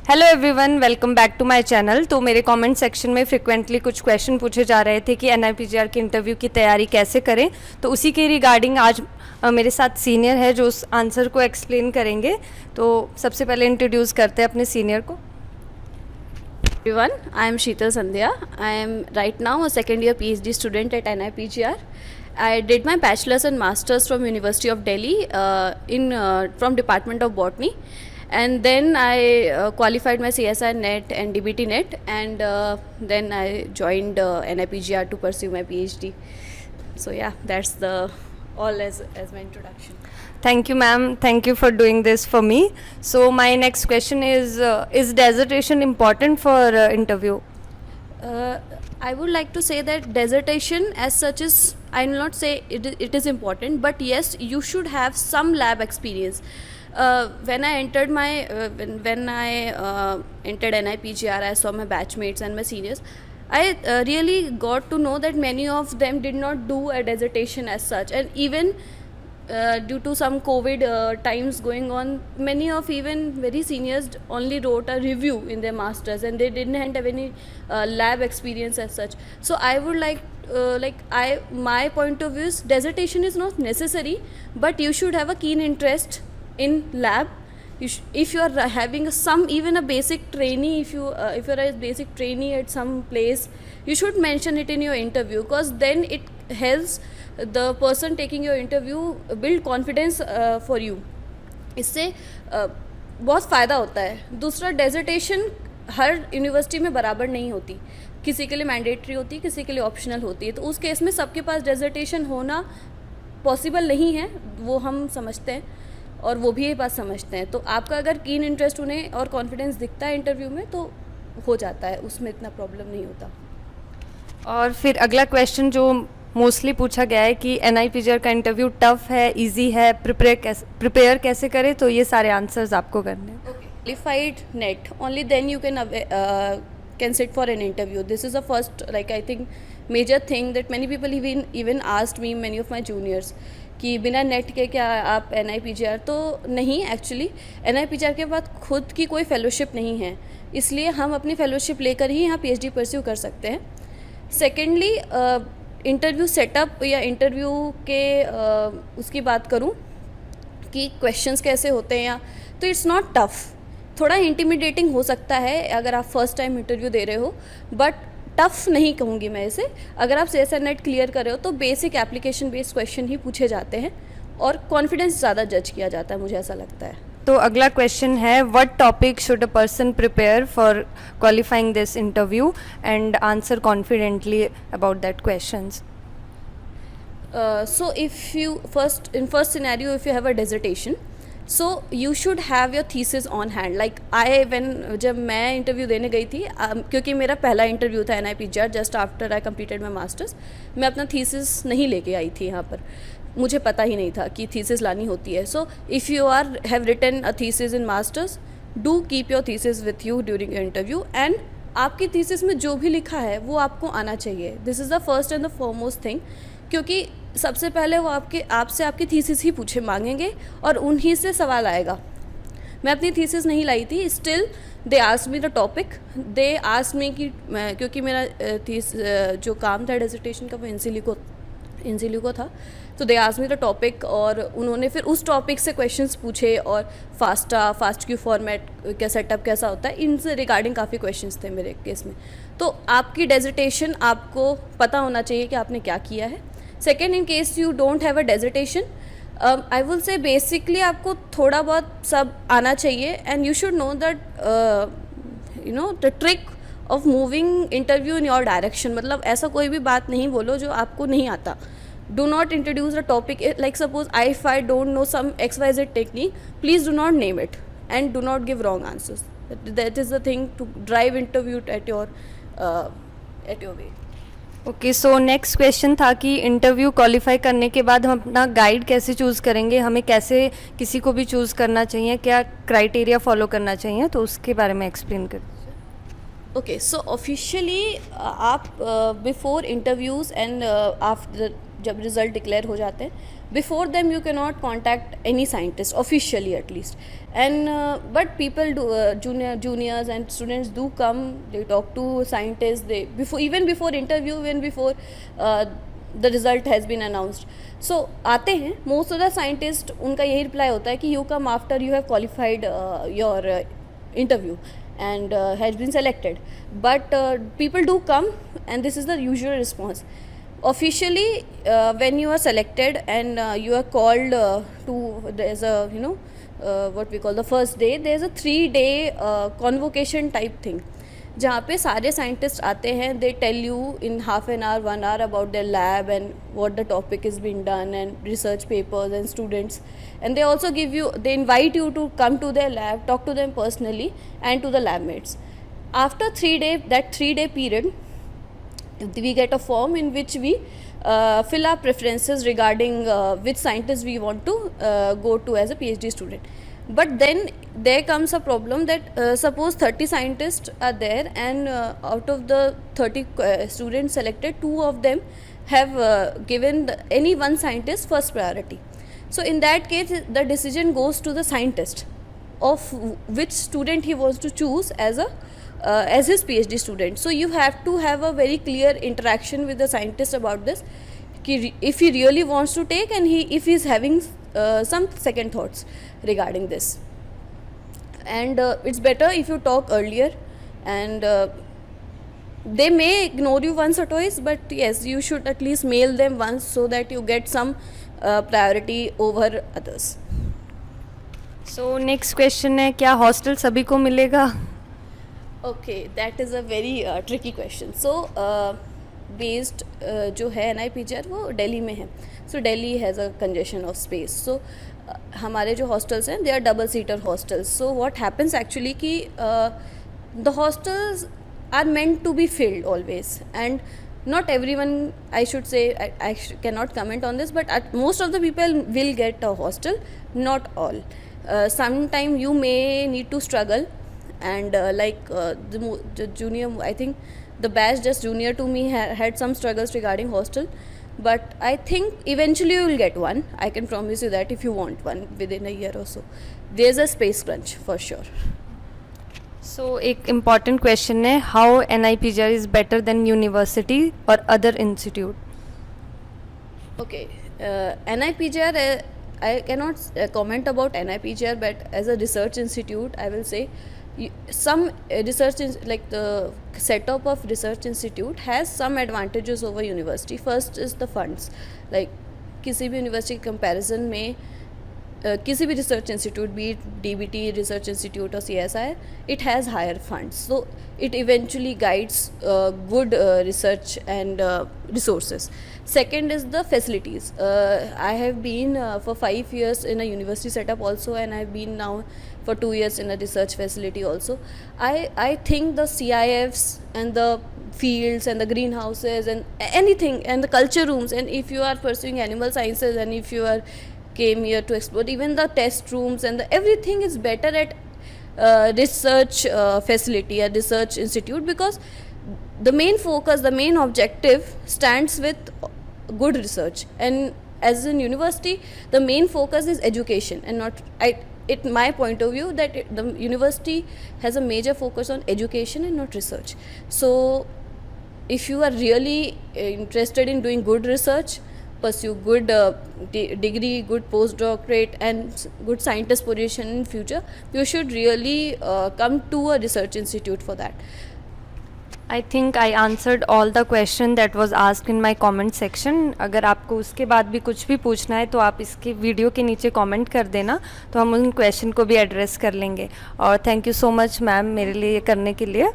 Hello everyone, welcome back to my channel. तो मेरे comment section में फ्रिक्वेंटली कुछ क्वेश्चन पूछे जा रहे थे कि NIPGR के इंटरव्यू की तैयारी कैसे करें। तो उसी के रिगार्डिंग आज मेरे साथ सीनियर है जो उस आंसर को एक्सप्लेन करेंगे। तो सबसे पहले इंट्रोड्यूस करते हैं अपने सीनियर को। Everyone, I am Sheetal Sandhya. I am right now a second year PhD student at NIPGR. I did my bachelor's and master's from University of Delhi from Department of Botany, and then I qualified my CSI NET and DBT NET, and then I joined NIPGR to pursue my PhD. So yeah, that's the all as my introduction. Thank you, ma'am. Thank you for doing this for me. So my next question is dissertation important for interview? I would like to say that dissertation as such is, I will not say it is important, but yes, you should have some lab experience. When I entered when I entered NIPGR, I saw my batchmates and my seniors. I really got to know that many of them did not do a dissertation as such, and even due to some COVID times going on, many of even very seniors only wrote a review in their masters, and they didn't have any lab experience as such. So I would my point of view is dissertation is not necessary, but you should have a keen interest in lab. If you are having even a basic trainee, if you are a basic trainee at some place, you should mention it in your interview, because then it helps the person taking your interview build confidence for you. इससे बहुत फ़ायदा होता है। दूसरा, dissertation हर university में बराबर नहीं होती, किसी के लिए मैंडेटरी होती है, किसी के लिए ऑप्शनल होती है। तो उस केस में सबके पास डेजर्टेशन होना पॉसिबल नहीं है, वो हम समझते हैं और वो भी ये बात समझते हैं। तो आपका अगर कीन इंटरेस्ट उन्हें और कॉन्फिडेंस दिखता है इंटरव्यू में तो हो जाता है, उसमें इतना प्रॉब्लम नहीं होता। और फिर अगला क्वेश्चन जो मोस्टली पूछा गया है कि NIPGR का इंटरव्यू टफ है, इजी है, प्रिपेयर कैसे करें, तो ये सारे आंसर्स आपको करने हैं। Qualified NET, only then you can sit for an interview. This is the first, I think, major thing that many people even asked me, many of my juniors, कि बिना नेट के क्या आप NIPGR? तो नहीं, एक्चुअली NIPGR के बाद खुद की कोई फेलोशिप नहीं है, इसलिए हम अपनी फेलोशिप लेकर ही यहाँ PhD परस्यू कर सकते हैं। सेकेंडली, इंटरव्यू सेटअप या इंटरव्यू के उसकी बात करूं कि क्वेश्चंस कैसे होते हैं, या तो इट्स नॉट टफ। थोड़ा इंटिमिडेटिंग हो सकता है अगर आप फर्स्ट टाइम इंटरव्यू दे रहे हो, बट टफ नहीं कहूँगी मैं इसे। अगर आप CSI NET क्लियर कर रहे हो तो बेसिक एप्लीकेशन बेस्ड क्वेश्चन ही पूछे जाते हैं और कॉन्फिडेंस ज़्यादा जज किया जाता है, मुझे ऐसा लगता है। तो अगला क्वेश्चन है, what topic should a person prepare for qualifying this interview and answer confidently about that questions? So if you in first scenario, if you have a dissertation, so you should have your thesis on hand. Like जब मैं interview देने गई थी, क्योंकि मेरा पहला interview था NIPGR, just after I completed my masters, मैं अपना थीसिस नहीं लेके आई थी यहाँ पर, मुझे पता ही नहीं था कि थीसिस लानी होती है। So if you have written a thesis in masters, do keep your thesis with you during your interview, and आपकी थीसिस में जो भी लिखा है वो आपको आना चाहिए। This is the first and the foremost thing, क्योंकि सबसे पहले वो आपसे आपकी थीसिस ही पूछे मांगेंगे और उन्हीं से सवाल आएगा। मैं अपनी थीसिस नहीं लाई थी, still they asked me the topic, they asked me कि क्योंकि मेरा जो काम था डिसर्टेशन का वो इंसिलिको था, तो they asked me the topic, और उन्होंने फिर उस टॉपिक से क्वेश्चंस पूछे और फास्ट क्यू फॉर्मेट का सेटअप कैसा होता है, इनसे रिगार्डिंग काफ़ी क्वेश्चंस थे मेरे केस में। तो आपकी डिसर्टेशन आपको पता होना चाहिए कि आपने क्या किया है। Second, in case you don't have a dissertation, I will say basically आपको थोड़ा बहुत सब आना चाहिए, and you should know that the trick of moving interview in your direction. मतलब ऐसा कोई भी बात नहीं बोलो जो आपको नहीं आता। Do not introduce a topic, like suppose if I don't know some XYZ technique, please do not name it and do not give wrong answers. That is the thing to drive interview at your way. Okay, so next question था कि interview qualify करने के बाद हम अपना guide कैसे choose करेंगे, हमें कैसे किसी को भी चूज़ करना चाहिए, क्या क्राइटेरिया फॉलो करना चाहिए, तो उसके बारे में एक्सप्लेन कर दीजिए। ओके, सो ऑफिशियली आप बिफोर इंटरव्यूज़ एंड आफ्टर जब रिजल्ट डिक्लेयर हो जाते हैं, before them you can not contact any scientist officially at least. And but people do, juniors and students do come, they talk to scientists, they before, even before interview, even before the result has been announced. So आते हैं, most of the scientists उनका यही reply होता है कि you come after you have qualified your interview and has been selected. But people do come, and this is the usual response. Officially, when you are selected and you are called to, there's a, you know, what we call the first day, there's a 3-day convocation type thing, जहाँ पे सारे scientist आते हैं. They tell you in half an hour 1 hour about their lab and what the topic is been done and research papers and students, and they also give you, they invite you to come to their lab, talk to them personally and to the lab mates. After 3-day period, we get a form in which we fill our preferences regarding which scientist we want to go to as a PhD student. But then there comes a problem that suppose 30 scientists are there, and out of the 30 students selected, 2 of them have given any one scientist first priority. So in that case, the decision goes to the scientist of which student he wants to choose as his PhD student. So you have to have a very clear interaction with the scientist about this, if he really wants to take, and if he is having some second thoughts regarding this. And it's better if you talk earlier, and they may ignore you once or twice, but yes, you should at least mail them once so that you get some priority over others. So next question है, क्या hostel सभी को मिलेगा? Okay, that is a very tricky question. So based जो है NIPGR वो दिल्ली में है. So Delhi has a congestion of space. So हमारे जो hostels हैं, they are double seater hostels. So what happens actually कि the hostels are meant to be filled always, and not everyone, I should say, I cannot comment on this, but most of the people will get a hostel, not all. Sometime you may need to struggle, and the junior, I think the batch just junior to me had some struggles regarding hostel, but I think eventually you will get one. I can promise you that if you want one within a year or so. There's a space crunch for sure. So एक important question है, how NIPGR is better than university और other institute? Okay, NIPGR, I cannot comment about NIPGR, but as a research institute, I will say some research, like the setup of research institute has some advantages over university. First is the funds. Like किसी भी university comparison में किसी भी research institute, B it DBT research institute और CSI, it has higher funds, so it eventually guides good research and resources. Second is the facilities. I have been for 5 years in a university setup also, and I have been now for 2 years in a research facility also. I think the CIFs and the fields and the greenhouses and anything, and the culture rooms, and if you are pursuing animal sciences, and if you are came here to explore, even the test rooms and everything is better at research facility, a research institute, because the main focus, the main objective stands with good research. And as in university, the main focus is education, and not my point of view, that the university has a major focus on education and not research. So if you are really interested in doing good research, pursue good degree, good postdoctorate, and good scientist position in future, you should really come to a research institute for that. I think I answered all the question that was asked in my comment section. अगर आपको उसके बाद भी कुछ भी पूछना है तो आप इसके वीडियो के नीचे कमेंट कर देना, तो हम उन क्वेश्चन को भी एड्रेस कर लेंगे. और thank you so much ma'am मेरे लिए करने के लिए.